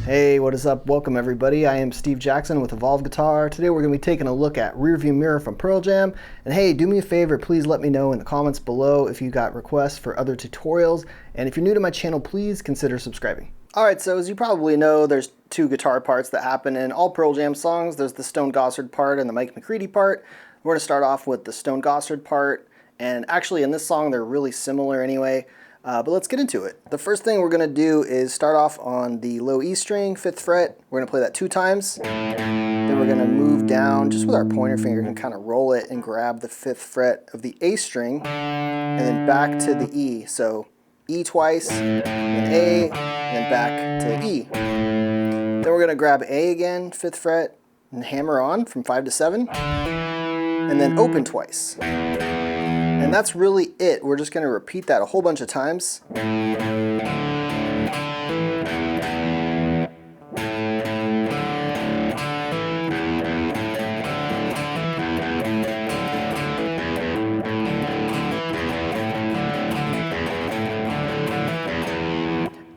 Hey, what is up? Welcome everybody. I am Steve Jackson with Evolve Guitar. Today we're going to be taking a look at Rearview Mirror from Pearl Jam. And hey, do me a favor, please let me know in the comments below if you got requests for other tutorials. And if you're new to my channel, please consider subscribing. Alright, so as you probably know, there's two guitar parts that happen in all Pearl Jam songs. There's the Stone Gossard part and the Mike McCready part. We're going to start off with the Stone Gossard part. And actually in this song they're really similar anyway. But let's get into it. The first thing we're going to do is start off on the low E string, 5th fret. We're going to play that 2 times. Then we're going to move down just with our pointer finger and kind of roll it and grab the 5th fret of the A string and then back to the E. So E twice, then A, and then back to E. Then we're going to grab A again, 5th fret, and hammer on from 5 to 7, and then open twice. And that's really it. We're just going to repeat that a whole bunch of times.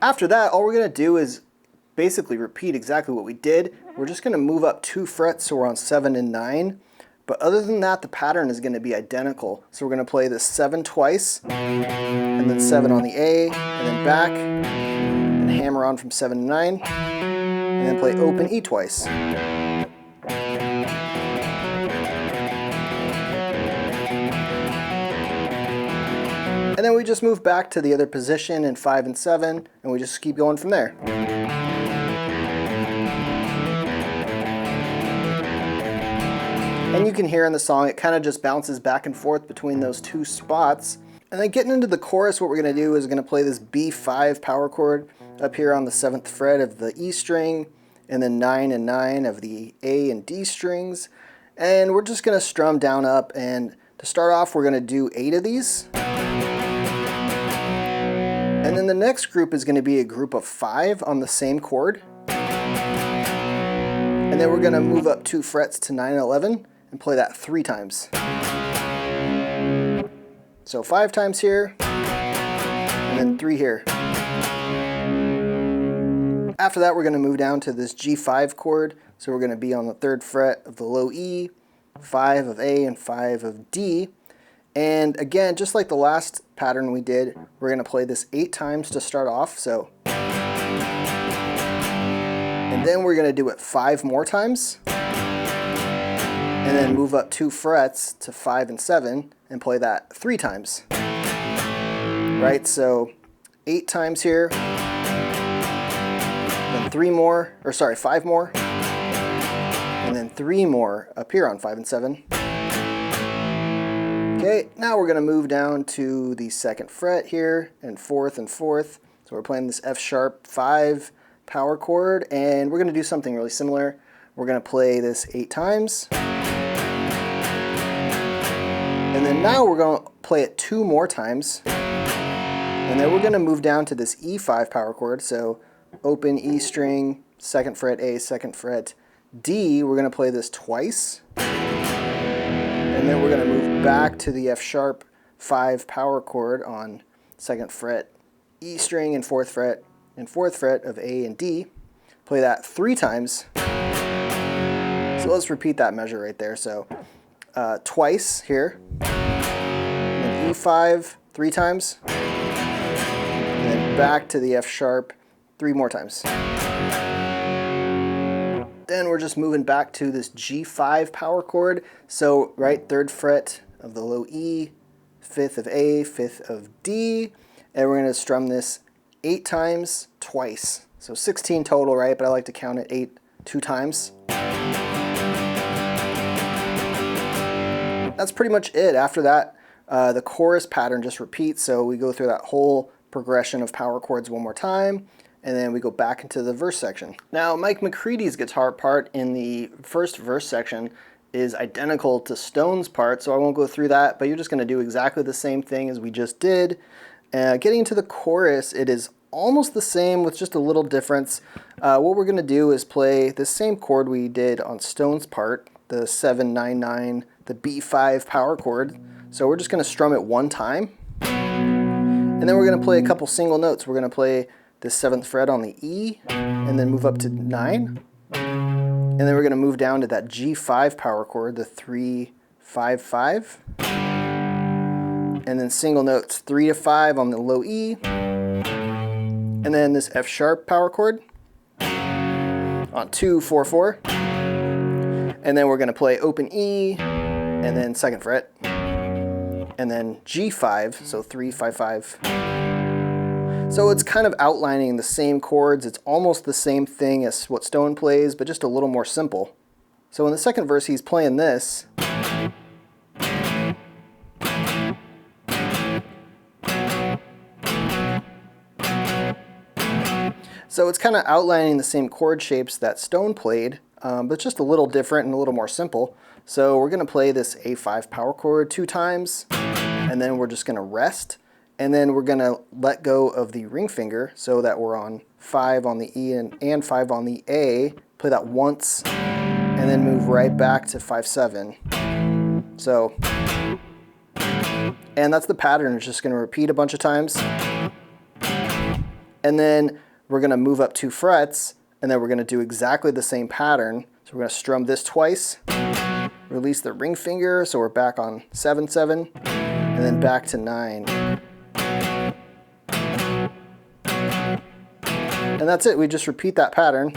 After that, all we're going to do is basically repeat exactly what we did. We're just going to move up 2 frets so we're on 7 and 9. But other than that, the pattern is going to be identical. So we're going to play this 7 twice, and then 7 on the A, and then back, and hammer on from 7 to 9, and then play open E twice. And then we just move back to the other position in 5 and 7, and we just keep going from there. And you can hear in the song, it kind of just bounces back and forth between those 2 spots. And then getting into the chorus, what we're going to do is going to play this B5 power chord up here on the 7th fret of the E string, and then 9 and 9 of the A and D strings. And we're just going to strum down up, and to start off, we're going to do 8 of these. And then the next group is going to be a group of 5 on the same chord. And then we're going to move up 2 frets to 9 and 11. And play that 3 times. So 5 times here, and then 3 here. After that, we're going to move down to this G5 chord. So we're going to be on the 3rd fret of the low E, 5 of A, and 5 of D. And again, just like the last pattern we did, we're going to play this 8 times to start off. So, and then we're going to do it 5 more times. And then move up 2 frets to 5 and 7 and play that 3 times. Right, so 8 times here, then 5 more, and then 3 more up here on 5 and 7. Okay, now we're going to move down to the 2nd fret here, and 4th and 4th. So we're playing this F sharp 5 power chord, and we're going to do something really similar. We're going to play this 8 times. And then now we're going to play it 2 more times. And then we're going to move down to this E5 power chord. So open E string, 2nd fret A, 2nd fret D. We're going to play this twice. And then we're going to move back to the F sharp 5 power chord on 2nd fret E string and 4th fret and 4th fret of A and D. Play that 3 times. So let's repeat that measure right there. So twice here, and then E5 3 times, and then back to the F sharp 3 more times. Then we're just moving back to this G5 power chord. So right, 3rd fret of the low E, 5th of A, 5th of D, and we're going to strum this 8 times twice. So 16 total, right? But I like to count it 8 2 times. That's pretty much it. After that, the chorus pattern just repeats. So we go through that whole progression of power chords one more time, and then we go back into the verse section. Now, Mike McCready's guitar part in the first verse section is identical to Stone's part, so I won't go through that, but you're just going to do exactly the same thing as we just did. Getting into the chorus, it is almost the same with just a little difference. What we're going to do is play the same chord we did on Stone's part, the 7-9-9, the B5 power chord. So we're just going to strum it 1 time, and then we're going to play a couple single notes. We're going to play the 7th fret on the E, and then move up to 9, and then we're going to move down to that G5 power chord, the 3-5-5, and then single notes 3 to 5 on the low E, and then this F sharp power chord on 2-4-4, and then we're going to play open E, and then 2nd fret, and then G5, so 3-5-5. So it's kind of outlining the same chords. It's almost the same thing as what Stone plays, but just a little more simple. So in the second verse, he's playing this. So it's kind of outlining the same chord shapes that Stone played, but just a little different and a little more simple. So we're going to play this A5 power chord 2 times, and then we're just going to rest. And then we're going to let go of the ring finger so that we're on 5 on the E and 5 on the A. Play that once, and then move right back to 5-7. So, and that's the pattern. It's just going to repeat a bunch of times. And then we're going to move up 2 frets, and then we're going to do exactly the same pattern. So we're going to strum this twice, release the ring finger, so we're back on 7-7, and then back to 9. And that's it. We just repeat that pattern.